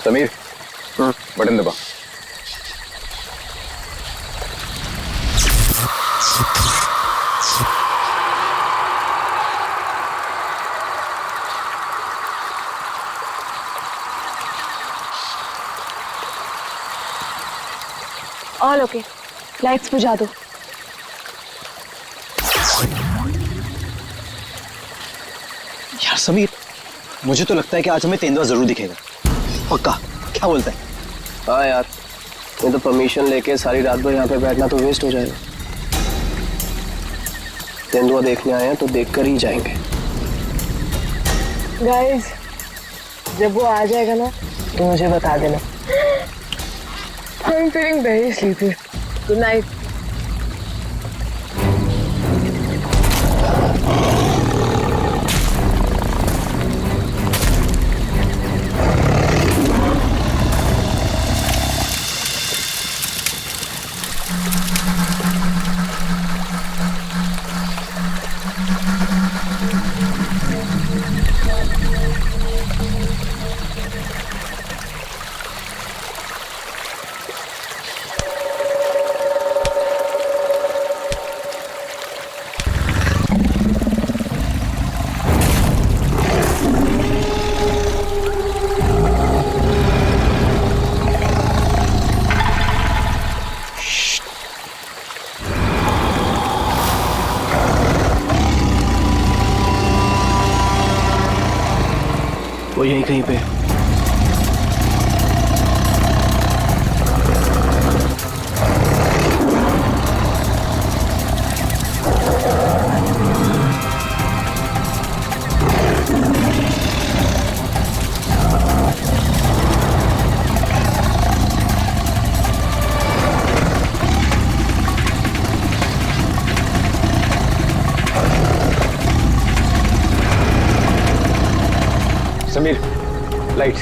Sameer, button दबा। All okay, lights बुझा दो। यार समीर, मुझे तो लगता है कि आज हमें तेंदुआ जरूर दिखेगा। पक्का? क्या बोलता है? हाँ यार, नहीं तो परमिशन लेके सारी रात भर यहाँ पे बैठना तो वेस्ट हो जाएगा। तेंदुआ देखने आए हैं तो देख कर ही जाएंगे। गाइस, जब वो आ जाएगा ना तो मुझे बता देना। I'm feeling very sleepy. Good night. वो यहीं कहीं पे। समीर, लाइट।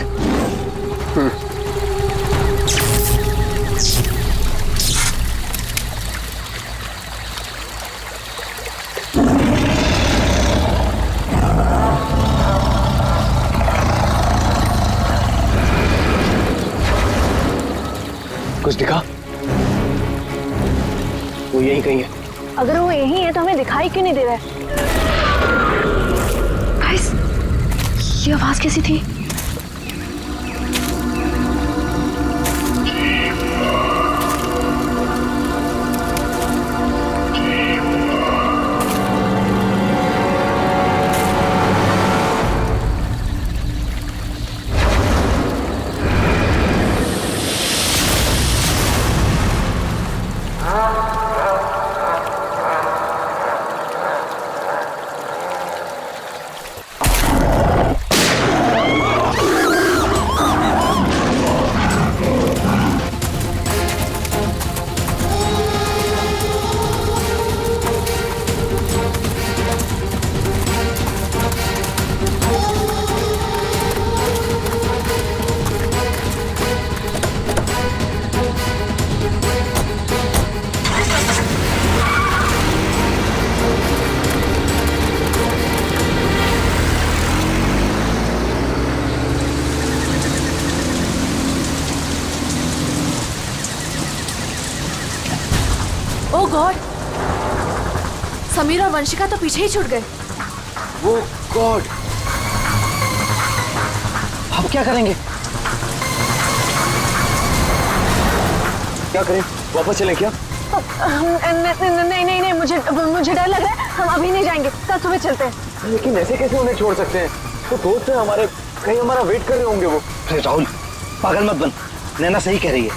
कुछ दिखा? वो यहीं कहीं है। अगर वो यहीं है तो हमें दिखाई क्यों नहीं दे रहा है? गाइस, ये आवाज कैसी थी? ओह गॉड, समीर और वंशिका तो पीछे ही छूट गए। वो गॉड, अब क्या करेंगे? क्या करें? वापस चलें क्या? नहीं नहीं नहीं, मुझे डर लग रहा है। हम अभी नहीं जाएंगे, कल सुबह चलते हैं। लेकिन ऐसे कैसे उन्हें छोड़ सकते हैं? तो दोस्त है हमारे, कहीं हमारा वेट कर रहे होंगे वो। अरे राहुल, पागल मत बन। नैना सही कह रही है।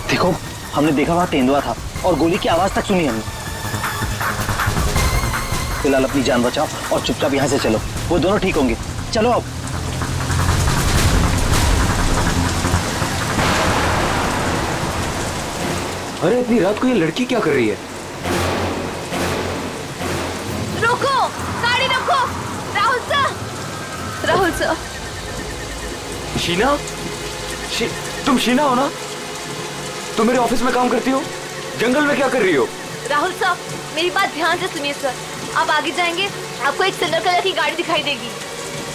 देखो, हमने देखा वहां तेंदुआ था और गोली की आवाज तक सुनी हमने। फिलहाल अपनी जान बचाओ और चुपचाप यहाँ से चलो। वो दोनों ठीक होंगे। चलो अब। अरे इतनी रात को ये लड़की क्या कर रही है? रोको, गाड़ी रोको। Rahul sir, Rahul sir. शीना? तुम शीना हो ना? तुम मेरे ऑफिस में काम करती हो? जंगल में क्या कर रही हो? राहुल साहब, मेरी बात ध्यान से सुनिए सर। आप आगे जाएंगे, आपको एक सिल्वर कलर की गाड़ी दिखाई देगी।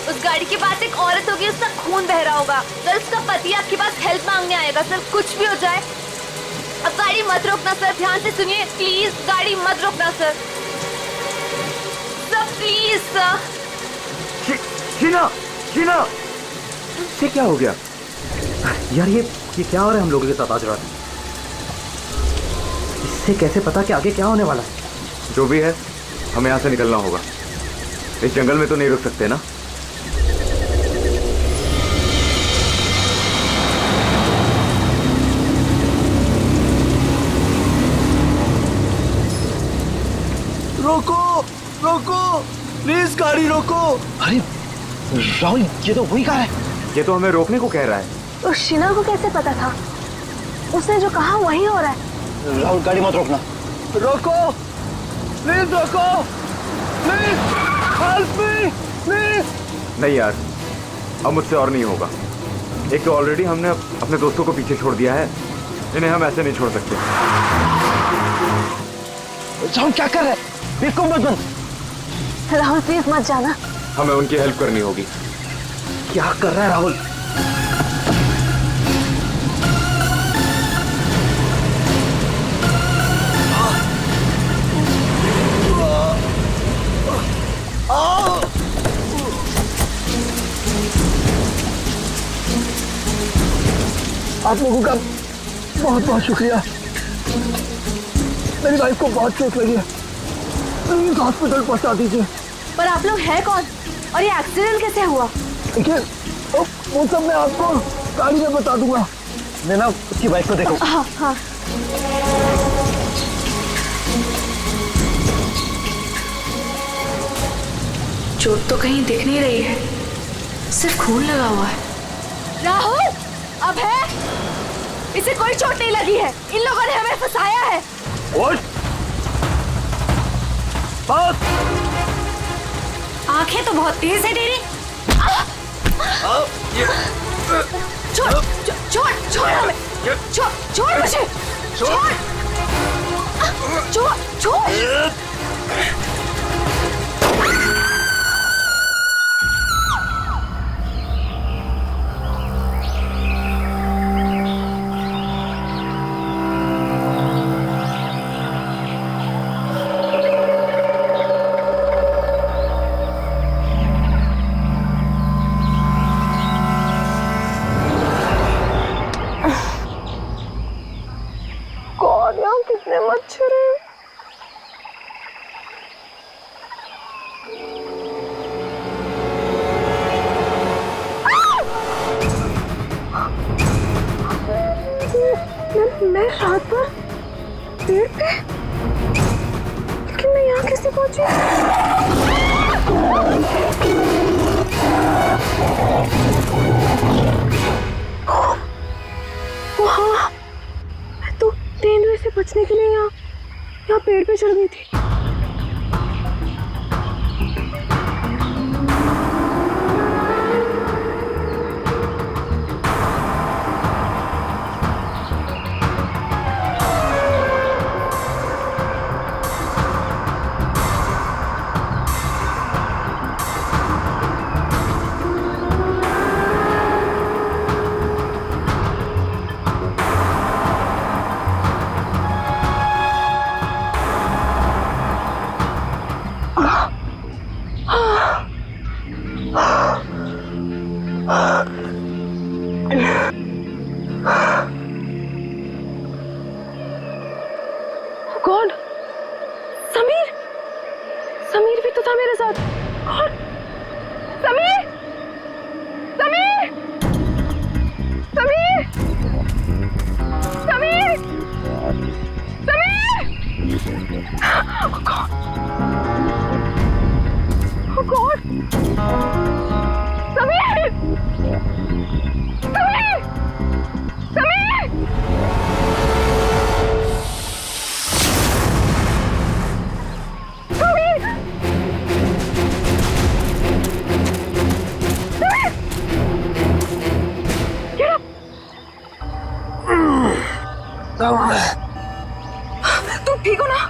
उस गाड़ी के पास एक औरत होगी, उसका खून बह रहा होगा। सर उसका पति आपके पास हेल्प मांगने आएगा। सर कुछ भी हो जाए, अब गाड़ी मत रोकना सर। ध्यान से सुनिए प्लीज, गाड़ी मत रोकना sir. Sir please sir. Sheena, Sheena, ये क्या हो गया? यार ये क्या हो रहा है हम लोगों के साथ आज रात? इससे कैसे पता कि आगे क्या होने वाला है? जो भी है, हमें यहाँ से निकलना होगा। इस जंगल में तो नहीं रुक सकते ना। रोको, रोको, प्लीज गाड़ी रोको। अरे राहुल, ये तो वही कार है। ये तो हमें रोकने को कह रहा है। उस शीना को कैसे पता था? उसने जो कहा वही हो रहा है। राहुल गाड़ी मत रोकना। रोको, प्लीज रोको, प्लीज हेल्प मी, प्लीज। नहीं यार, अब मुझसे और नहीं होगा। एक तो ऑलरेडी हमने अपने दोस्तों को पीछे छोड़ दिया है, इन्हें हम ऐसे नहीं छोड़ सकते। राहुल क्या कर रहे हैं? बिल्कुल मत बन। राहुल प्लीज मत जाना। हमें उनकी हेल्प करनी होगी। क्या कर रहा है राहुल? आप लोगों का बहुत बहुत शुक्रिया। मेरी वाइफ को बहुत चोट लगी है, प्लीज हॉस्पिटल पहुंचा दीजिए। पर आप लोग हैं कौन और ये एक्सीडेंट कैसे हुआ? देखिए वो सब मैं आपको गाड़ी में बता दूंगा। नैना, उसकी बाइक को देखो। हाँ हाँ। चोट तो कहीं दिख नहीं रही है, सिर्फ खून लगा हुआ है। राहुल, अब है, इसे कोई चोट नहीं लगी है। इन लोगों ने हमें फंसाया है। आंखें तो बहुत तेज है तेरी। छोड़ छोड़ छोड़ हमें, छोड़ छोड़ मुझे, छोड़ छोड़ छोड़। कितने मच्छर हैं। मैं रात पर पेड़ पे, लेकिन मैं यहाँ कैसे पहुंची? वहाँ मैं तो तेंदुए से बचने के लिए यहाँ पेड़ पे चढ़ गई थी। गॉड, समीर, समीर भी तो था मेरे साथ। God, Sameer, Sameer, Sameer, Sameer, Sameer. Oh God, oh God, Sameer, Sameer, Sameer. तुम ठीक हो ना?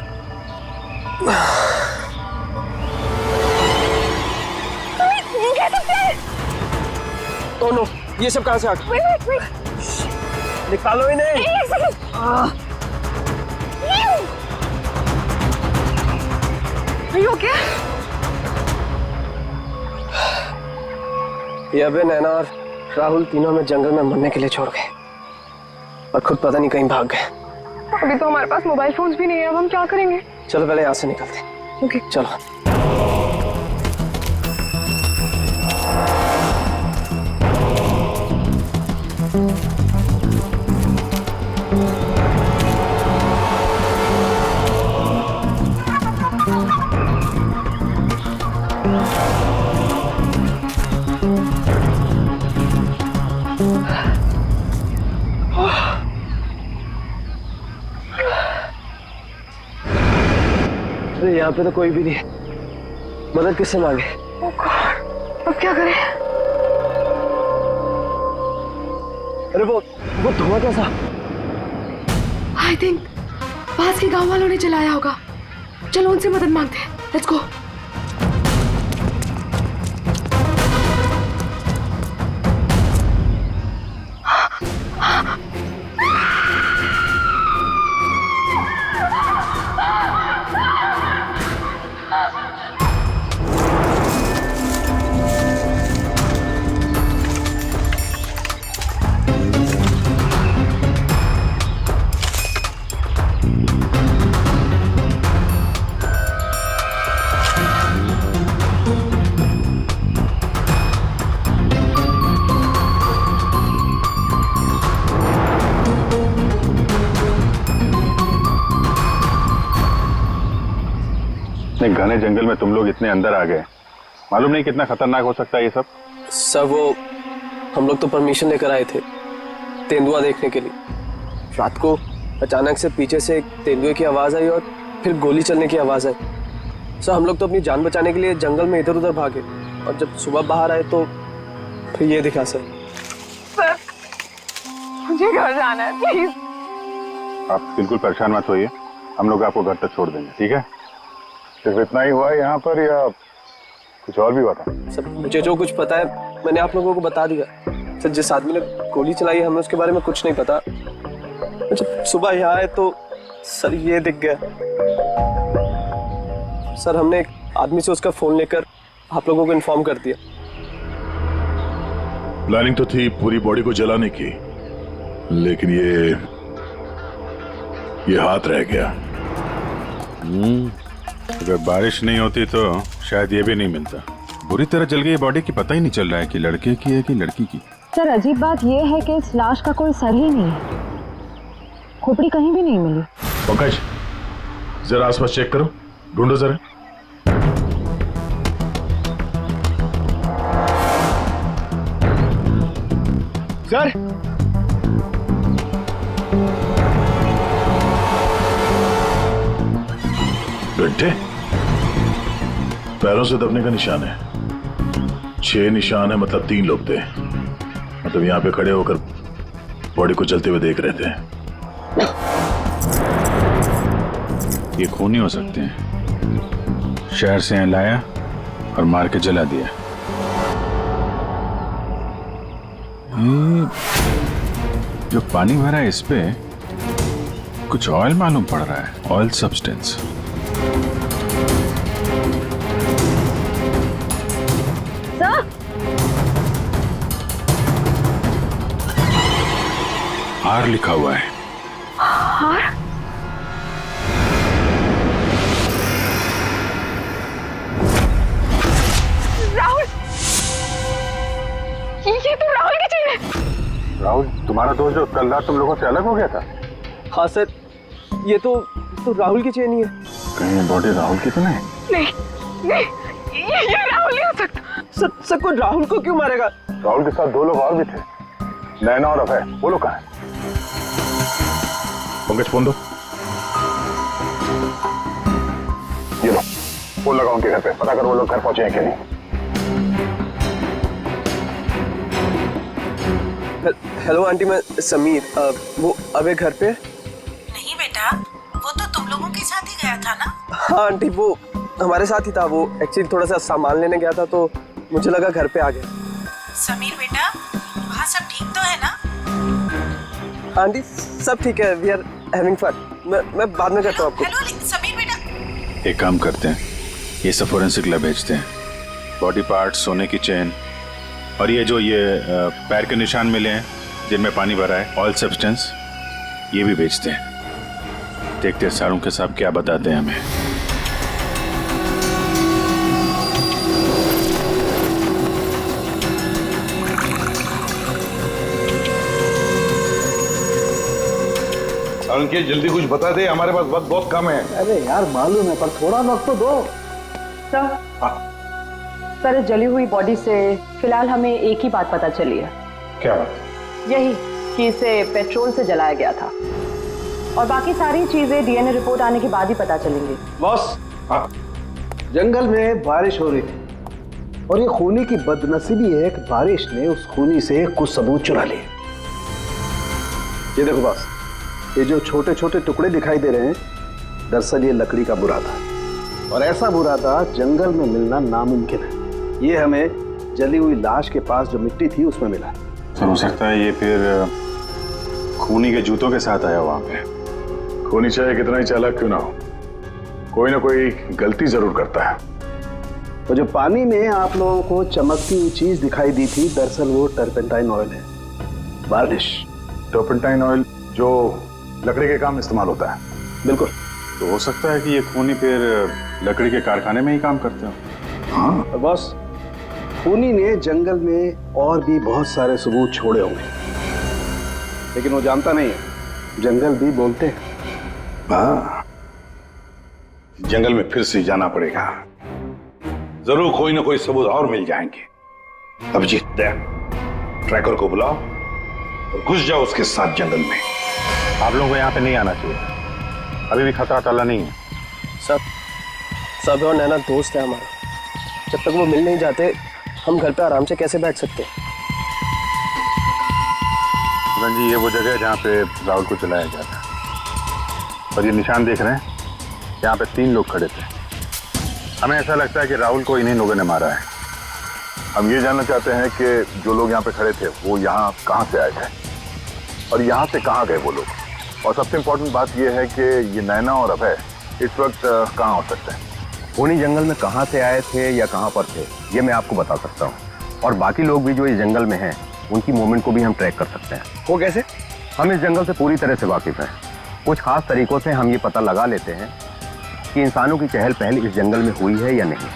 कैसे ओह नो, ये सब कहाँ से आ गया? wait. निकालो इन्हें। एक सेकंड। Are you okay? ये अबे, नैना और राहुल तीनों में जंगल में मरने के लिए छोड़ गए और खुद पता नहीं कहीं भाग गए। अभी तो हमारे पास मोबाइल फोन्स भी नहीं है, अब हम क्या करेंगे? चलो पहले यहाँ से निकलते हैं। ओके चलो। अरे यहाँ पे तो कोई भी नहीं है, मदद किससे मांगे? Oh God, अब क्या करें? अरे वो धुआं कैसा? आई थिंक पास के गांव वालों ने जलाया होगा। चलो उनसे मदद मांगते हैं। Let's go. इतने घने जंगल में तुम लोग इतने अंदर आ गए, मालूम नहीं कितना खतरनाक हो सकता है ये सब। सर वो हम लोग तो परमिशन लेकर आए थे तेंदुआ देखने के लिए। रात को अचानक से पीछे से एक तेंदुए की आवाज आई और फिर गोली चलने की आवाज आई। सर हम लोग तो अपनी जान बचाने के लिए जंगल में इधर उधर भागे और जब सुबह बाहर आए तो फिर ये दिखा। सर मुझे घर जाना है, प्लीज। आप बिल्कुल परेशान मत होइए, हम लोग आपको घर तक छोड़ देंगे, ठीक है? सिर्फ इतना ही हुआ है यहाँ पर या कुछ और भी हुआ था? सर मुझे जो कुछ पता है मैंने आप लोगों को बता दिया। सर जिस आदमी ने गोली चलाई हमें उसके बारे में कुछ नहीं पता। जब सुबह यहाँ आए तो सर ये दिख गया। सर हमने एक आदमी से उसका फोन लेकर आप लोगों को इन्फॉर्म कर दिया। प्लानिंग तो थी पूरी बॉडी को जलाने की, लेकिन ये हाथ रह गया। अगर बारिश नहीं होती तो शायद ये भी नहीं मिलता। बुरी तरह जल गई बॉडी की, पता ही नहीं चल रहा है कि लड़के की है कि लड़की की। सर अजीब बात यह है कि इस लाश का कोई सर ही नहीं है, खोपड़ी कहीं भी नहीं मिली। पंकज जरा आसपास चेक करो, ढूंढो जरा। सर गड्ढे, पैरों से दबने का निशान है। 6 निशान है, मतलब 3 लोग थे। मतलब यहाँ पे खड़े होकर बॉडी को जलते हुए देख रहे थे। ये खून ही हो सकते हैं। शहर से यहाँ लाया और मार के जला दिया। ये जो पानी भरा है इस पे कुछ ऑयल मालूम पड़ रहा है, ऑयल सब्सटेंस। आर लिखा हुआ है। आर? राहुल, ये तो राहुल की चेन है। राहुल तुम्हारा दोस्त जो कल रात तुम लोगों से अलग हो गया था? हाँ सर, ये तो राहुल की चेन ही है। कहीं बॉडी राहुल की तो नहीं? नहीं, ये राहुल नहीं हो सकता। सर को राहुल को क्यों मारेगा? राहुल के साथ 2 लोग और भी थे, नैना और अभय। वो लोग कहाँ हैं? पंकज फोन दो। ये लो, फोन लगाओ उनके घर पे, पता करो वो लोग घर पहुंचे हैं कि नहीं। हेलो आंटी, मैं समीर। वो अबे घर पे? नहीं बेटा, वो तो तुम लोगों के साथ ही गया था ना? हाँ आंटी, वो हमारे साथ ही था। वो एक्चुअली थोड़ा सा सामान लेने गया था तो मुझे लगा घर पे आ गया। समीर बेटा, आंटी सब ठीक है, वी आर हैविंग फन। मैं बाद में करता हूँ आपको। हेलो समीर बेटा, एक काम करते हैं, ये सब फोरेंसिक लैब भेजते हैं। बॉडी पार्ट्स, सोने की चेन और ये जो पैर के निशान मिले हैं जिनमें पानी भरा है, ऑयल सब्सटेंस, ये भी भेजते हैं। देखते हैं सारों के साहब क्या बताते हैं हमें। अंकित जल्दी कुछ बता दे, हमारे पास वक्त बहुत कम है। अरे यार मालूम है, पर थोड़ा वक्त तो दो। सर इस जली हुई बॉडी से फिलहाल हमें एक ही बात पता चली है। क्या बात? यही कि इसे पेट्रोल से जलाया गया था, और बाकी सारी चीजें डीएनए रिपोर्ट आने के बाद ही पता चलेंगी। बॉस, जंगल में बारिश हो रही थी और ये खूनी की बदनसीबी है कि बारिश ने उस खूनी से कुछ सबूत चुरा लिए। ये देखो बॉस, ये जो छोटे छोटे टुकड़े दिखाई दे रहे हैं, दरअसल ये लकड़ी का बुरादा, और ऐसा बुरादा जंगल में मिलना नामुमकिन है। ये हमें जली हुई लाश के पास जो मिट्टी थी उसमें मिला। सर हो सकता है ये फिर खूनी के जूतों के साथ आया वहां पे। खूनी चाहे कितना ही चालाक क्यों ना हो, कोई ना कोई गलती जरूर करता है। तो जो पानी में आप लोगों को चमकती हुई चीज दिखाई दी थी, दरअसल वो टर्पेंटाइन ऑयल है, वार्निश। टर्पेंटाइन ऑयल जो लकड़ी के काम इस्तेमाल होता है। बिल्कुल। तो हो सकता है कि ये खूनी फिर लकड़ी के कारखाने में ही काम करते हो। हाँ तो बॉस, खूनी ने जंगल में और भी बहुत सारे सबूत छोड़े होंगे, लेकिन वो जानता नहीं है जंगल भी बोलते हैं। हाँ, जंगल में फिर से जाना पड़ेगा, जरूर कोई ना कोई सबूत और मिल जाएंगे। अभिजीत, ट्रैकर को बुलाओ और घुस जाओ उसके साथ जंगल में। आप लोगों को यहाँ पे नहीं आना चाहिए, अभी भी खतरा टला नहीं है। सब और नैना दोस्त है हमारा, जब तक वो मिल नहीं जाते हम घर पे आराम से कैसे बैठ सकते हैं। जी ये वो जगह है जहाँ पे राहुल को जलाया गया था, और ये निशान देख रहे हैं, यहाँ पे 3 लोग खड़े थे। हमें ऐसा लगता है कि राहुल को इन्हीं लोगों ने मारा है। हम ये जानना चाहते हैं कि जो लोग यहाँ पे खड़े थे वो यहाँ कहाँ से आए थे और यहाँ से कहाँ गए वो लोग, और सबसे इम्पोर्टेंट बात यह है कि ये नैना और अभय इस वक्त कहाँ हो सकते हैं। खूनी जंगल में कहाँ से आए थे या कहाँ पर थे ये मैं आपको बता सकता हूँ, और बाकी लोग भी जो इस जंगल में हैं उनकी मूवमेंट को भी हम ट्रैक कर सकते हैं। वो कैसे? हम इस जंगल से पूरी तरह से वाकिफ हैं। कुछ खास तरीकों से हम ये पता लगा लेते हैं कि इंसानों की चहल पहल इस जंगल में हुई है या नहीं,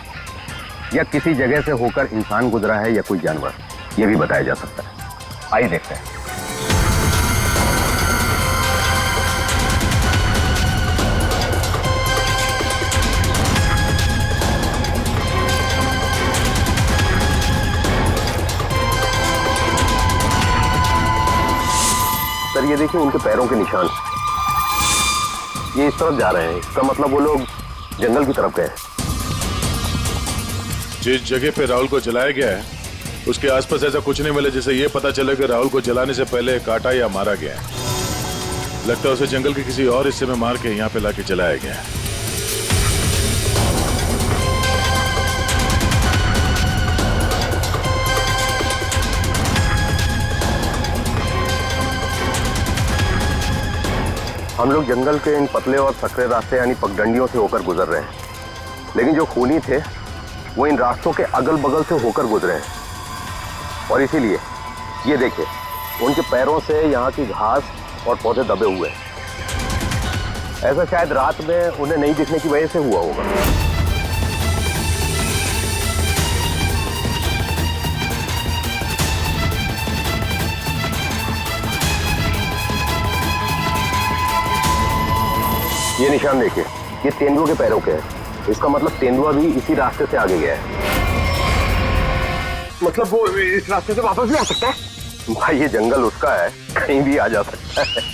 या किसी जगह से होकर इंसान गुजरा है या कोई जानवर, ये भी बताया जा सकता है। आइए देखते हैं। सर ये देखिए उनके पैरों के निशान, ये इस तरफ जा रहे हैं, इसका मतलब वो लोग जंगल की तरफ गए। जिस जगह पे राहुल को जलाया गया है उसके आसपास ऐसा कुछ नहीं मिला जिससे ये पता चले कि राहुल को जलाने से पहले काटा या मारा गया है। लगता है उसे जंगल के किसी और हिस्से में मार के यहाँ पे लाके जलाया गया है। हम लोग जंगल के इन पतले और सकरे रास्ते यानी पगडंडियों से होकर गुजर रहे हैं, लेकिन जो खूनी थे वो इन रास्तों के अगल बगल से होकर गुजरे हैं, और इसीलिए ये देखिए उनके पैरों से यहाँ की घास और पौधे दबे हुए हैं। ऐसा शायद रात में उन्हें नहीं दिखने की वजह से हुआ होगा। ये निशान देखिए, ये तेंदुआ के पैरों के हैं, इसका मतलब तेंदुआ भी इसी रास्ते से आगे गया है। मतलब वो इस रास्ते से वापस भी आ सकता है? भाई ये जंगल उसका है, कहीं भी आ जा सकता है।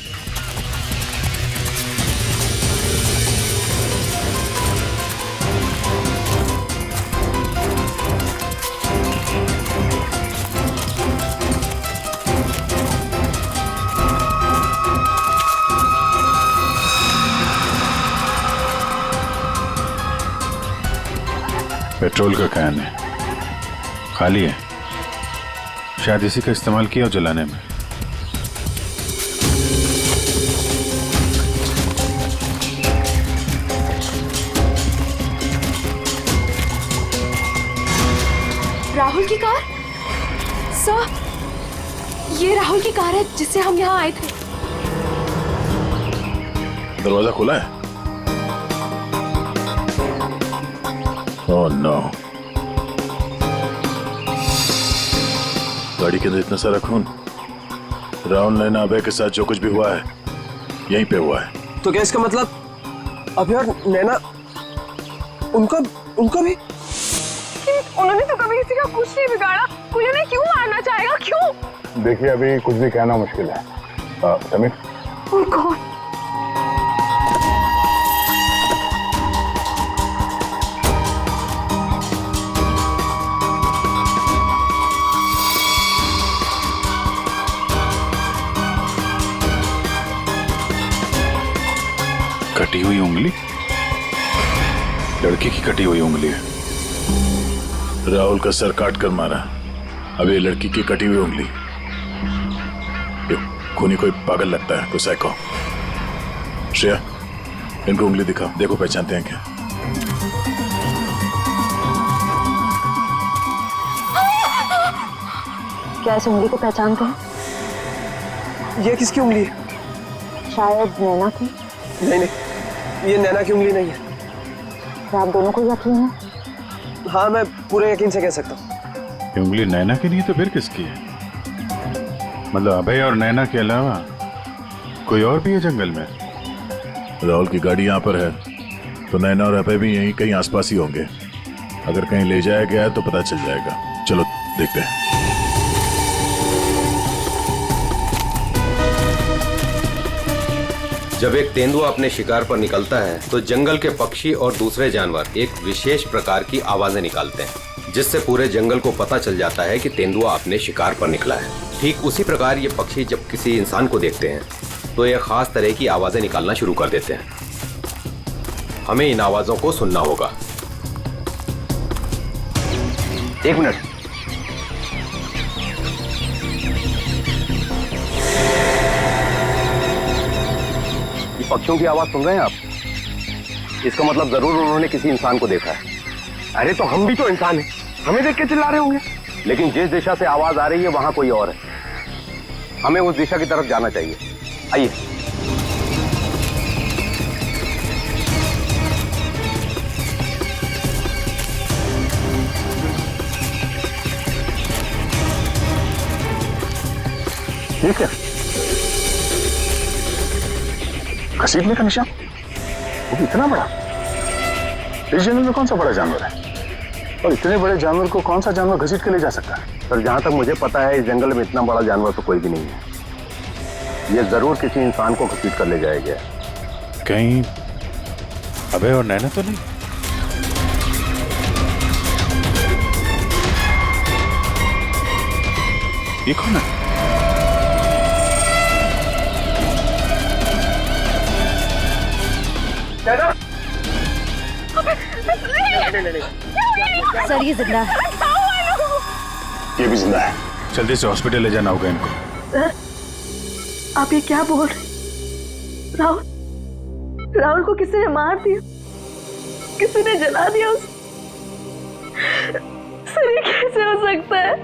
पेट्रोल का कैन है, खाली है, शायद इसी का इस्तेमाल किया हो जलाने में। राहुल की कार? सर, ये राहुल की कार है जिससे हम यहाँ आए थे। दरवाजा खुला है? Oh no. गाड़ी के अंदर इतना सारा खून। राहुल नैना अभय के साथ जो कुछ भी हुआ है यहीं पे हुआ है। तो क्या इसका मतलब अभय और नैना उनका भी? उन्होंने तो कभी किसी का कुछ नहीं बिगाड़ा, कोई उन्हें क्यों मारना चाहेगा, क्यों? देखिए अभी कुछ भी कहना मुश्किल है। समीर, और कौन? कटी हुई उंगली? लड़की की कटी हुई उंगली है। राहुल का सर काट कर मारा, अब ये लड़की की कटी हुई उंगली। ये खूनी कोई पागल लगता है, कोई साइको। श्रेया, इनको उंगली दिखाओ, देखो पहचानते हैं क्या। क्या इस उंगली को पहचानते हैं? ये किसकी उंगली है? शायद नैना की। नहीं, ये नैना की उंगली नहीं है। क्या आप दोनों को यकीन है? हाँ, मैं पूरे यकीन से कह सकता हूँ। ये उंगली नैना की नहीं तो फिर किसकी है? मतलब अभय और नैना के अलावा कोई और भी है जंगल में? राहुल की गाड़ी यहाँ पर है तो नैना और अभय भी यहीं कहीं आसपास ही होंगे। अगर कहीं ले जाया गया है तो पता चल जाएगा। चलो देखते हैं। जब एक तेंदुआ अपने शिकार पर निकलता है तो जंगल के पक्षी और दूसरे जानवर एक विशेष प्रकार की आवाजें निकालते हैं, जिससे पूरे जंगल को पता चल जाता है कि तेंदुआ अपने शिकार पर निकला है। ठीक उसी प्रकार ये पक्षी जब किसी इंसान को देखते हैं तो ये खास तरह की आवाजें निकालना शुरू कर देते हैं। हमें इन आवाजों को सुनना होगा। एक मिनट। पक्षियों की आवाज सुन रहे हैं आप? इसका मतलब जरूर उन्होंने किसी इंसान को देखा है। अरे तो हम भी तो इंसान हैं, हमें देख के चिल्ला रहे होंगे। लेकिन जिस दिशा से आवाज आ रही है वहां कोई और है। हमें उस दिशा की तरफ जाना चाहिए। आइए। ठीक है, घसीटने का निशान, वो भी इतना बड़ा। इस जंगल में कौन सा बड़ा जानवर है? और इतने बड़े जानवर को कौन सा जानवर घसीट के ले जा सकता है? सर, जहां तक मुझे पता है इस जंगल में इतना बड़ा जानवर तो कोई भी नहीं है। ये जरूर किसी इंसान को घसीट कर ले जाया गया। कहीं अभय और नैना तो नहीं? ये कौन है? सर, ये जिंदा है। ये भी जिंदा है। जल्दी से हॉस्पिटल ले जाना होगा इनको। सर, आप ये क्या बोल रहे? राहुल को किसी ने मार दिया, किसी ने जला दिया उसे। सर, ये कैसे हो सकता है?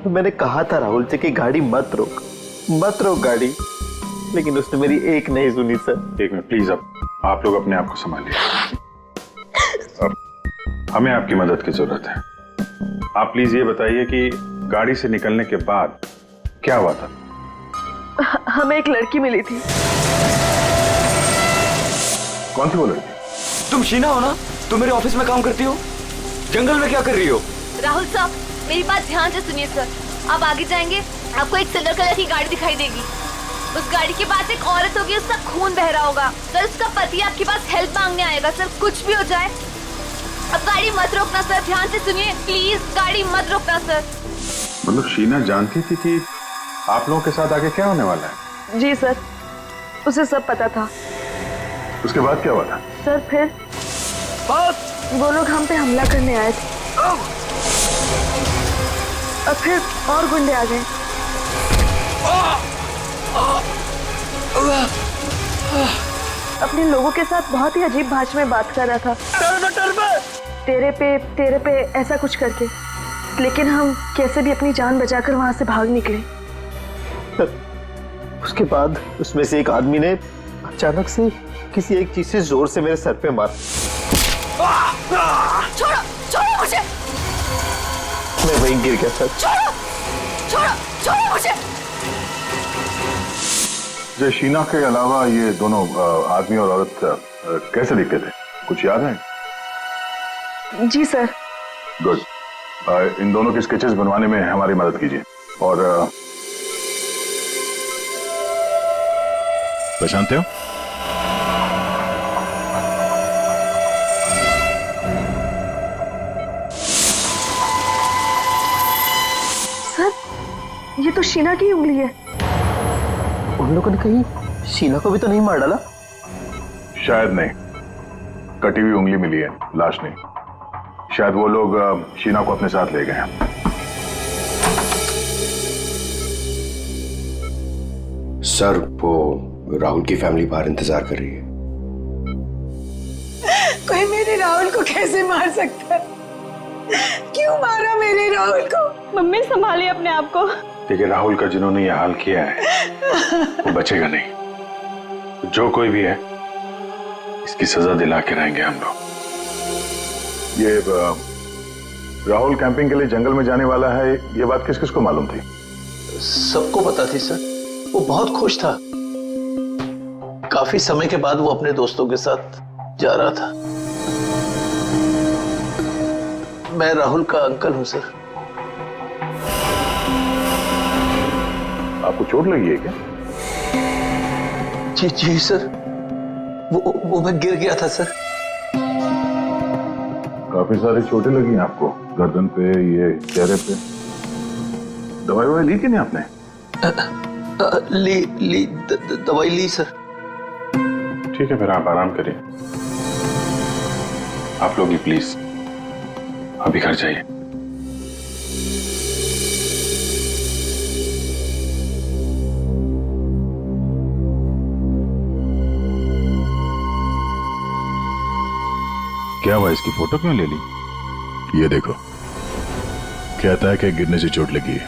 मैंने कहा था राहुल से कि गाड़ी मत रोक गाड़ी, लेकिन उसने मेरी एक नहीं सुनी सर। एक मिनट प्लीज, अब आप लोग अपने आप को संभालिए। अब हमें आपकी मदद की जरूरत है। आप प्लीज ये बताइए कि गाड़ी से निकलने के बाद क्या हुआ था? हमें एक लड़की मिली थी। कौन थी वो लड़की? तुम शीना हो ना? तुम मेरे ऑफिस में काम करती हो? जंगल में क्या कर रही हो? राहुल साहब, मेरी बात ध्यान से सुनिए सर। आप आगे जाएंगे, आपको एक सिल्वर कलर की गाड़ी दिखाई देगी। उस गाड़ी के पास एक औरत होगी, उसका खून बह रहा होगा। सर, उसका पति आपके पास हेल्प मांगने आएगा। सर, कुछ भी हो जाए अब गाड़ी मत रोकना सर। ध्यान से सुनिए प्लीज, गाड़ी मत रोकना सर। मतलब शीना जानती थी कि आप लोगों के साथ आगे क्या होने वाला है? जी सर, उसे सब पता था। उसके बाद क्या हुआ था? सर, फिर वो लोग हम पे हमला करने आए थे और फिर और गुंडे आ गए। अपने लोगों के साथ बहुत ही अजीब भाषा में बात कर रहा था। तेरे पे ऐसा कुछ करके। लेकिन हम कैसे भी अपनी जान बचाकर वहां से भाग निकले। उसके बाद उसमें से एक आदमी ने अचानक से किसी एक चीज से जोर से मेरे सर पे मारा। छोड़ो छोड़ो मुझे, मैं वहीं गिर गया सर। छोड़ो छोड़ो छोड़ो मुझे। जो शीना के अलावा ये दोनों आदमी और औरत कैसे दिखते थे, कुछ याद है? जी सर। गुड। इन दोनों के स्केचेस बनवाने में हमारी मदद कीजिए। और पहचानते हो? सर ये तो शीना की उंगली है। उन लोगों ने कहीं शीना को भी तो नहीं मार डाला? शायद नहीं, कटी हुई उंगली मिली है, लाश नहीं। शायद वो लोग शीना को अपने साथ ले गए हैं। सर वो राहुल की फैमिली बाहर इंतजार कर रही है। कोई मेरे राहुल को कैसे मार सकता है? क्यों मारा मेरे राहुल को? मम्मी संभालिए अपने आप को। देखिए, राहुल का जिन्होंने यह हाल किया है वो बचेगा नहीं। जो कोई भी है इसकी सजा दिला के रहेंगे हम लोग। ये राहुल कैंपिंग के लिए जंगल में जाने वाला है, ये बात किस किस को मालूम थी? सबको पता थी सर। वो बहुत खुश था। काफी समय के बाद वो अपने दोस्तों के साथ जा रहा था। मैं राहुल का अंकल हूं सर। आपको चोट लगी है क्या? जी जी सर, वो मैं गिर गया था सर। काफी सारी चोटें लगी हैं आपको, गर्दन पे, ये चेहरे पे। दवाई ली कि नहीं आपने? दवाई ली सर। ठीक है, फिर आप आराम करिए। आप लोग ही प्लीज अभी घर जाइए। क्या हुआ, इसकी फोटो क्यों ले ली? ये देखो, कहता है कि गिरने से चोट लगी है।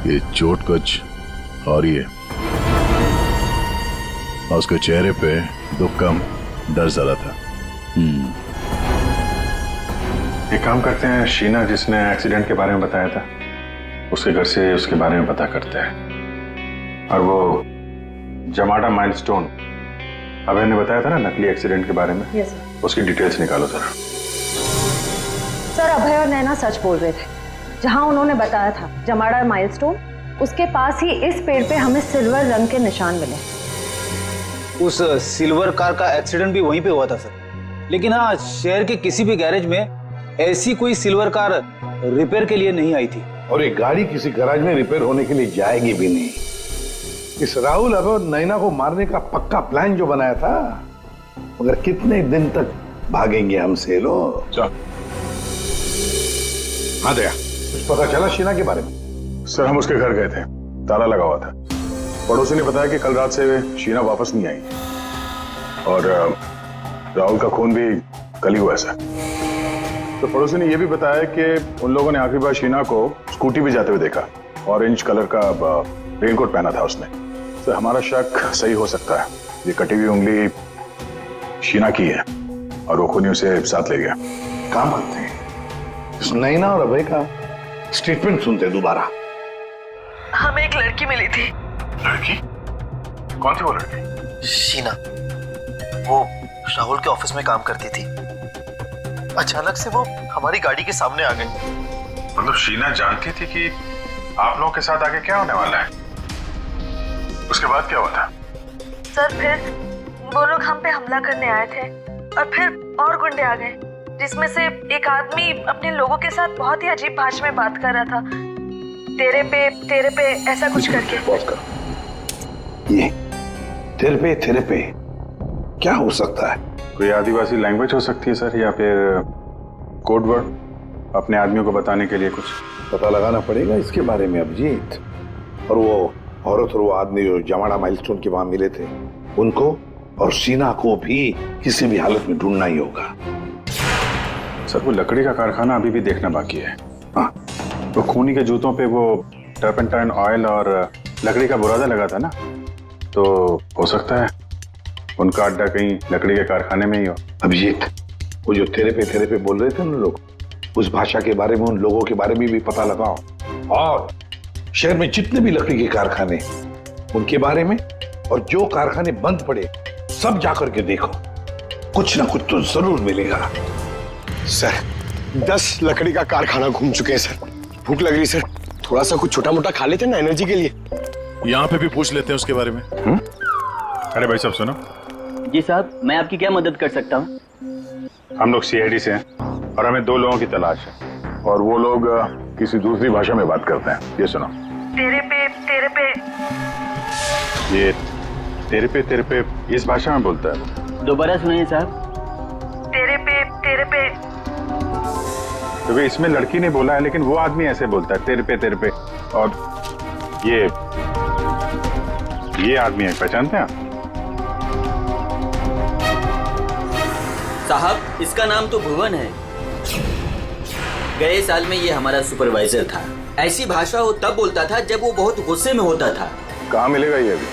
ये चोट कुछ और ही है। और उसके चेहरे पे दुख कम, डर ज्यादा था। एक काम करते हैं, शीना जिसने एक्सीडेंट के बारे में बताया था उसके घर से उसके बारे में पता करते हैं। और वो जमाडा माइलस्टोन अभय ने बताया था ना, नकली एक्सीडेंट के बारे में। Yes sir. उसकी डिटेल्स निकालो जरा। सर अभय और नैना सच बोल रहे थे। जहां उन्होंने बताया था जमाड़ा माइलस्टोन, उसके पास ही इस पेड़ पे हमें सिल्वर रंग के निशान मिले। उस सिल्वर कार का एक्सीडेंट भी वहीं पे हुआ था सर। लेकिन हाँ, शहर के किसी भी गैरेज में ऐसी कोई सिल्वर कार रिपेयर के लिए नहीं आई थी। और ये गाड़ी किसी गैराज में रिपेयर होने के लिए जाएगी भी नहीं। इस राहुल अब नैना को मारने का पक्का प्लान जो बनाया था, मगर कितने दिन तक भागेंगे हमसे लोग? हाँ दया, कुछ पता चला शीना के बारे में? सर हम उसके घर गए थे, ताला लगा हुआ था। पड़ोसी ने बताया कि कल रात से शीना वापस नहीं आई और राहुल का खून भी कल ही हुआ है सर। तो पड़ोसी ने यह भी बताया कि उन लोगों ने आखिरी बार शीना को स्कूटी पे जाते हुए देखा। ऑरेंज कलर का रेनकोट पहना था उसने। तो हमारा शक सही हो सकता है, ये कटी हुई उंगली शीना की है और वो खूनी उसे साथ ले गया। काम करते हैं, इस नैना और अभय का स्टेटमेंट सुनते दोबारा। हमें एक लड़की मिली थी। लड़की? कौन थी वो लड़की? शीना, वो राहुल के ऑफिस में काम करती थी। अचानक से वो हमारी गाड़ी के सामने आ गई। मतलब शीना जानती थी कि आप लोगों के साथ आगे क्या होने वाला है? उसके बाद क्या हुआ था? सर फिर वो लोग हम पे हमला करने आए थे और फिर और गुंडे आ गए, जिसमें से एक आदमी अपने लोगों के साथ बहुत ही अजीब भाषा में बात कर रहा था। तेरे पे ऐसा कुछ करके। ये तेरे पे क्या हो सकता है? कोई आदिवासी लैंग्वेज हो सकती है सर, या फिर कोड वर्ड अपने आदमियों को बताने के लिए कुछ। पता लगाना पड़ेगा इसके बारे में अभिजीत। और वो औरत और वो आदमी जो जमाड़ा माइलस्टोन के वहां मिले थे, उनको और शीना को भी किसी भी हालत में ढूंढना ही होगा। सर वो लकड़ी का कारखाना अभी भी देखना बाकी है। हाँ, तो खूनी के जूतों पे वो टर्पेंटाइन ऑयल और लकड़ी का बुरादा लगा था ना, तो हो सकता है उनका अड्डा कहीं लकड़ी के कारखाने में ही हो। अभिजीत, वो जो तेरे पे बोल रहे थे ना लोग, उस भाषा के बारे में, उन लोगों के बारे में भी पता लगाओ, और शहर में जितने भी लकड़ी के कारखाने उनके बारे में, और जो कारखाने बंद पड़े सब जाकर के देखो, कुछ ना कुछ तो जरूर मिलेगा। सर 10 लकड़ी का कारखाना घूम चुके हैं सर। भूख लग रही सर, थोड़ा सा कुछ छोटा मोटा खा लेते ना एनर्जी के लिए। यहाँ पे भी पूछ लेते हैं उसके बारे में। अरे भाई साहब सुनो। जी साहब, मैं आपकी क्या मदद कर सकता हूँ? हम लोग सीआईडी से हैं और हमें 2 लोगों की तलाश है, और वो लोग किसी दूसरी भाषा में बात करते हैं। ये सुनो। तेरे पे ये तेरे पे इस भाषा में बोलता है। दोबारा सुनिए साहब। तेरे पे तो भी इसमें लड़की ने बोला है, लेकिन वो आदमी ऐसे बोलता है, तेरे पे। और ये आदमी है, पहचानते हैं आप? साहब, इसका नाम तो भुवन है। गए साल में ये हमारा सुपरवाइजर था। ऐसी भाषा वो तब बोलता था जब वो बहुत गुस्से में होता था। कहाँ मिलेगा ये अभी?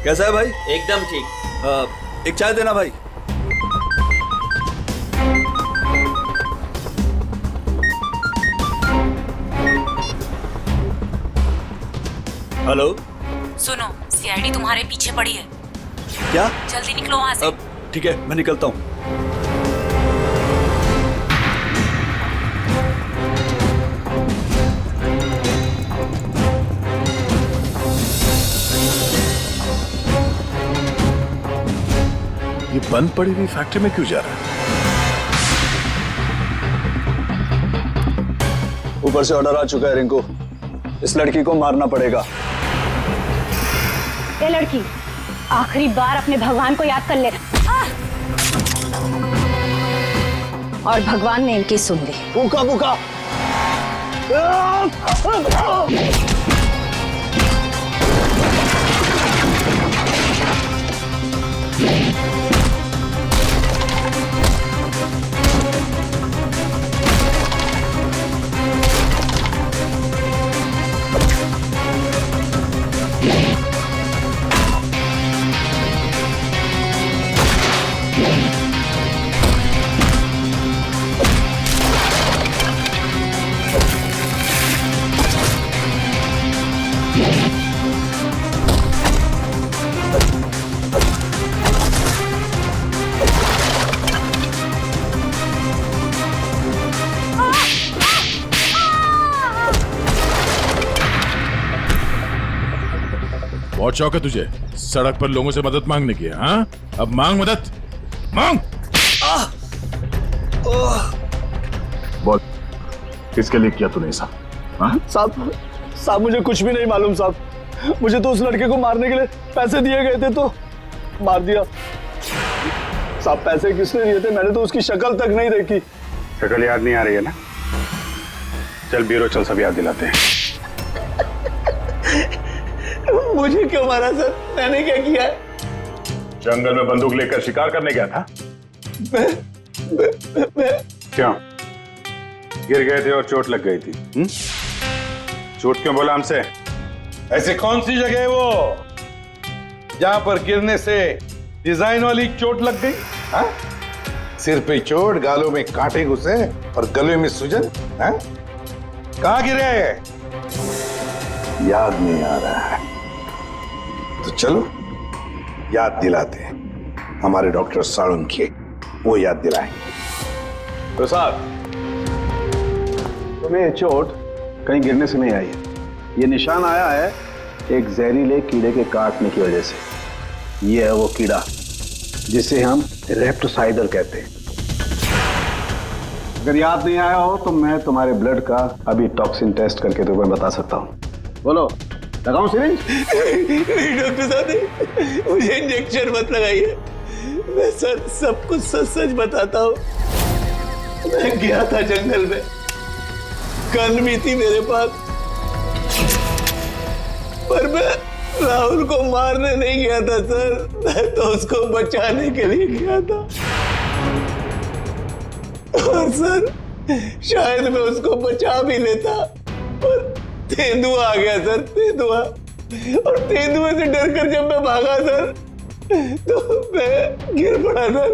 कैसा है भाई? एकदम ठीक। एक चाय देना भाई। हेलो, सुनो, सीआईडी तुम्हारे पीछे पड़ी है। क्या? जल्दी निकलो वहाँ से। ठीक है, मैं निकलता हूँ। ये बंद पड़ी हुई फैक्ट्री में क्यों जा रहा है? ऊपर से ऑर्डर आ चुका है रिंकू, इस लड़की को मारना पड़ेगा। ये लड़की, आखिरी बार अपने भगवान को याद कर ले। और भगवान ने इनकी सुन ली। भूखा भूखा। बहुत शौक है तुझे सड़क पर लोगों से मदद मांगने की, हाँ? अब मांग मदद, मांग। बोल, किसके लिए किया तूने ऐसा? साहब मुझे कुछ भी नहीं मालूम साहब। मुझे तो उस लड़के को मारने के लिए पैसे दिए गए थे तो मार दिया। साहब पैसे किसने दिए थे? मैंने तो उसकी शक्ल तक नहीं देखी। शक्ल याद नहीं आ रही है ना? चल ब्यूरो चल, सब याद दिलाते हैं। मुझे क्यों मारा सर? मैंने क्या किया है? जंगल में बंदूक लेकर शिकार करने गया था। क्यों? गिर गए थे और चोट लग गई थी। चोट क्यों बोला हमसे? ऐसे कौन सी जगह है वो जहां पर गिरने से डिजाइन वाली चोट लग गई? हाँ? सिर पे चोट, गालों में कांटे घुसे और गले में सूजन। हाँ? कहां गिरे? याद नहीं आ रहा है तो चलो याद दिलाते हैं। हमारे डॉक्टर साळुंखे वो याद दिलाएंगे। प्रसाद, तुम्हें ये चोट कहीं गिरने से नहीं आई है। ये निशान आया है एक जहरीले कीड़े के काटने की वजह से। ये है वो कीड़ा जिसे हम रेप्टोसाइडर कहते हैं। अगर याद नहीं आया हो तो मैं तुम्हारे ब्लड का अभी टॉक्सिन टेस्ट करके तुम्हें बता सकता हूँ। बोलो, लगाऊं सिरिंज? नहीं डॉक्टर साहब, मुझे इंजेक्शन मत लगाइए। मैं सर सब कुछ सच सच बताता हूँ। मैं गया था जंगल में, गन भी थी मेरे पास, पर मैं राहुल को मारने नहीं गया था सर, मैं तो उसको बचाने के लिए गया था। और सर शायद मैं उसको बचा भी लेता, पर तेंदुआ आ गया सर, तेंदुआ। और तेंदुए से डरकर जब मैं भागा सर, तो मैं गिर पड़ा सर।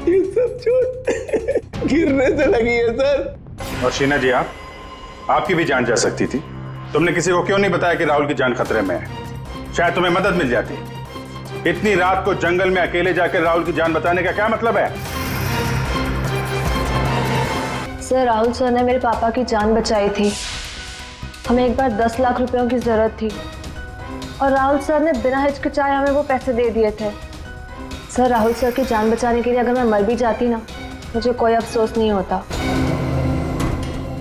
ये सब चोट गिरने से लगी है सर। और शीना जी, आपकी भी जान जा सकती थी। तुमने किसी को क्यों नहीं बताया कि राहुल की जान खतरे में है? शायद तुम्हें मदद मिल जाती। इतनी रात को जंगल में अकेले जाकर राहुल की जान बताने का क्या मतलब है? सर, राहुल सर ने मेरे पापा की जान बचाई थी। हमें एक बार 10 लाख रुपयों की जरूरत थी और राहुल सर ने बिना हिचकिचाए हमें वो पैसे दे दिए थे। सर, राहुल सर की जान बचाने के लिए अगर मैं मर भी जाती ना, मुझे कोई अफसोस नहीं होता।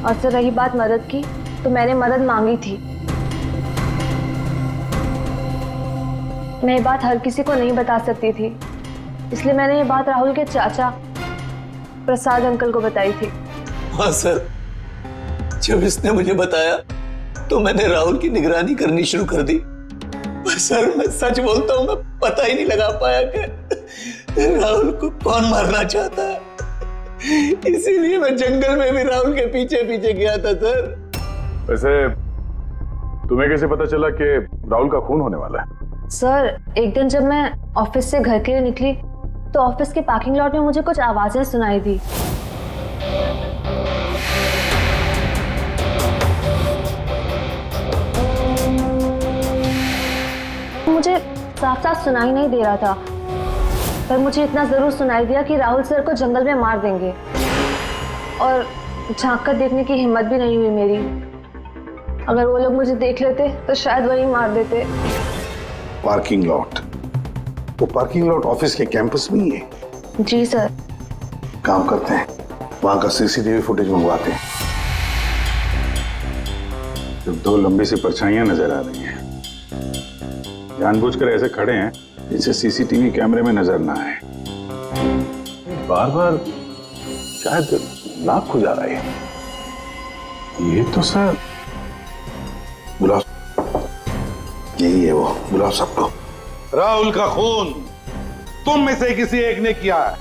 और सर, रही बात मदद की, तो मैंने मदद मांगी थी। मैं ये बात हर किसी को नहीं बता सकती थी, इसलिए मैंने ये बात राहुल के चाचा प्रसाद अंकल को बताई थी। हाँ सर, जब इसने मुझे बताया तो मैंने राहुल की निगरानी करनी शुरू कर दी। पर सर, मैं सच बोलता हूँ, मैं पता ही नहीं लगा पाया कि राहुल को कौन मारना चाहता है। इसीलिए मैं जंगल में भी राहुल के पीछे पीछे गया था सर। वैसे तुम्हें कैसे पता चला कि राहुल का खून होने वाला है? सर, एक दिन जब मैं ऑफिस से घर के लिए निकली तो ऑफिस के पार्किंग लॉट में मुझे कुछ आवाजें सुनाई दी। मुझे साफ साफ सुनाई नहीं दे रहा था, पर मुझे इतना जरूर सुनाई दिया कि राहुल सर को जंगल में मार देंगे। और झांक कर देखने की हिम्मत भी नहीं हुई मेरी। अगर वो लोग मुझे देख लेते तो शायद वही मार देते। Parking lot? वो पार्किंग लॉट ऑफिस के कैंपस में ही है? जी सर। काम करते हैं, वहां का सीसीटीवी फुटेज मंगवाते हैं। जब दो लंबी सी परछाइयां नजर आ रही हैं, जानबूझकर ऐसे खड़े हैं जिससे सीसीटीवी कैमरे में नजर ना आए, बार बार शायद नाक खुजा रहा है। ये तो सर, बुलाओ, यही है वो, बुलाओ सबको। राहुल का खून तुम में से किसी एक ने किया है,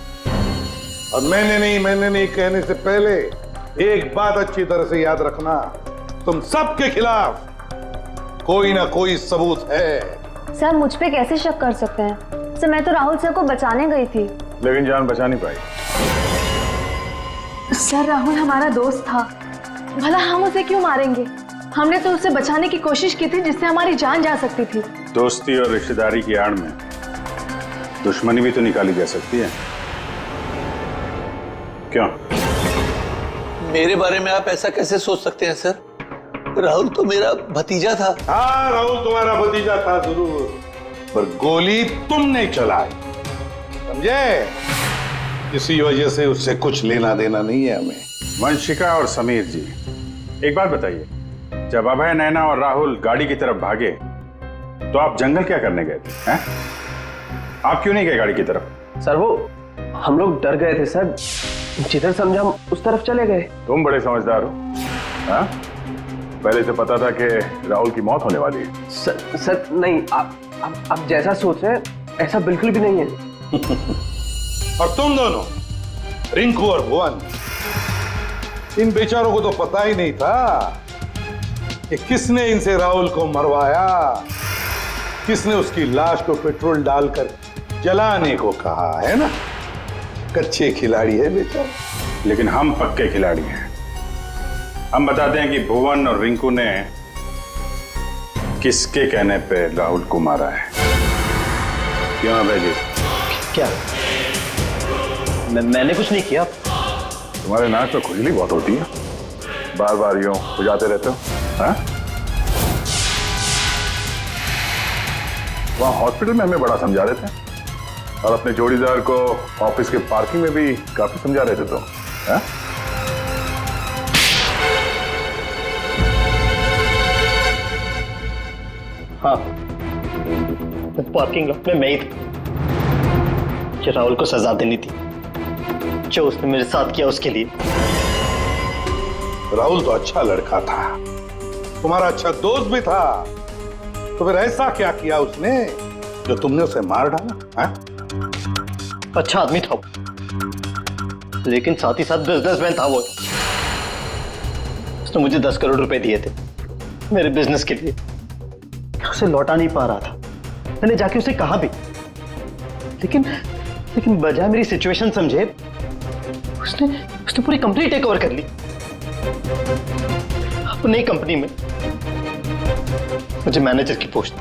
और मैंने नहीं कहने से पहले एक बात अच्छी तरह से याद रखना, तुम सबके खिलाफ कोई ना कोई सबूत है। सर, मुझ पे कैसे शक कर सकते हैं? सर, मैं तो राहुल सर को बचाने गई थी। लेकिन जान बचा नहीं पाई। सर, राहुल हमारा दोस्त था, भला हम उसे क्यों मारेंगे? हमने तो उसे बचाने की कोशिश की थी जिससे हमारी जान जा सकती थी। दोस्ती और रिश्तेदारी की आड़ में दुश्मनी भी तो निकाली जा सकती है, क्यों? मेरे बारे में आप ऐसा कैसे सोच सकते हैं सर? राहुल तो मेरा भतीजा था। हाँ, राहुल तुम्हारा भतीजा था जरूर, पर गोली तुमने चलाई, समझे? इसी वजह से उससे कुछ लेना देना नहीं है हमें। वंशिका और समीर जी, एक बात बताइए, जब अभय, नैना और राहुल गाड़ी की तरफ भागे तो आप जंगल क्या करने गए थे? हैं? आप क्यों नहीं गए गाड़ी की तरफ? सर, वो हम लोग डर गए थे सर, जिधर समझा हम उस तरफ चले गए। तुम बड़े समझदार हो। हाँ? पहले से पता था कि राहुल की मौत होने वाली है। सर नहीं, आप जैसा सोच रहे हैं ऐसा बिल्कुल भी नहीं है। और तुम दोनों, रिंकू और भुवन, इन बेचारों को तो पता ही नहीं था कि किसने इनसे राहुल को मरवाया, किसने उसकी लाश को पेट्रोल डालकर जलाने को कहा, है ना? कच्चे खिलाड़ी है बेचारा। लेकिन हम पक्के खिलाड़ी हैं। हम बताते हैं कि भुवन और रिंकू ने किसके कहने पे राहुल को मारा है। क्यों अभय जी? क्या? मैंने कुछ नहीं किया। तुम्हारे नाक पे खुजली बहुत होती है, बार बार यूं खुजाते रहते हो। हाँ? वहां हॉस्पिटल में हमें बड़ा समझा रहे थे, और अपने जोड़ीदार को ऑफिस के पार्किंग में भी काफी समझा रहे थे। तो हाँ? हाँ, पार्किंग लॉट में मैं ही था। कि राहुल को सजा देनी थी जो उसने मेरे साथ किया उसके लिए। राहुल तो अच्छा लड़का था, तुम्हारा अच्छा दोस्त भी था, तो फिर ऐसा क्या किया उसने जो तुमने उसे मार डाला? है? अच्छा आदमी था, लेकिन साथ ही साथ बिजनेसमैन था वो। उसने मुझे 10 करोड़ रुपए दिए थे मेरे बिजनेस के लिए, उसे लौटा नहीं पा रहा था। मैंने जाके उसे कहा भी, लेकिन बजाय मेरी सिचुएशन समझे उसने पूरी कंपनी टेक ओवर कर ली। अब नई कंपनी में मुझे मैनेजर की पोस्ट,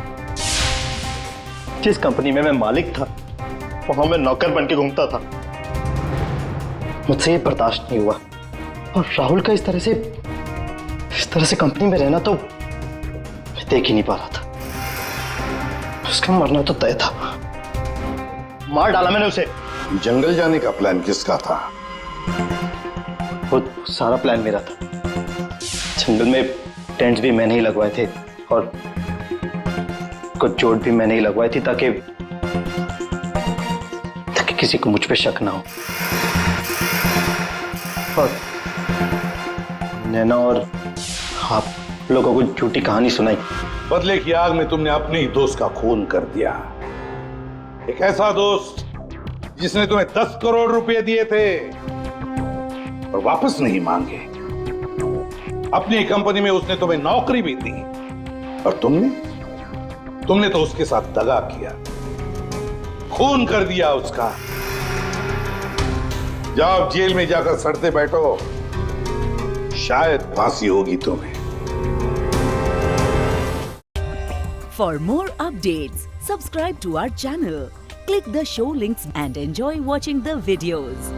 जिस कंपनी में मैं मालिक था वहां मैं नौकर बन के घूमता था। मुझसे ये बर्दाश्त नहीं हुआ, और राहुल का इस तरह से कंपनी में रहना तो मैं देख ही नहीं पा रहा था। उसका मरना तो तय था, मार डाला मैंने उसे। जंगल जाने का प्लान किसका था? वो सारा प्लान मेरा था। जंगल में टेंट्स भी मैंने ही लगवाए थे और कुछ चोट भी मैंने ही लगवाई थी ताकि किसी को मुझ पे शक ना हो। और नैना और आप लोगों को झूठी कहानी सुनाई। बदले की आग में तुमने अपने ही दोस्त का खून कर दिया। एक ऐसा दोस्त जिसने तुम्हें 10 करोड़ रुपए दिए थे और वापस नहीं मांगे। अपनी कंपनी में उसने तुम्हें नौकरी भी दी और तुमने तो उसके साथ दगा किया, खून कर दिया उसका। जाओ जेल में जाकर सड़ते बैठो, शायद फांसी होगी तुम्हें। For more updates, subscribe to our channel, click the show links and enjoy watching the videos.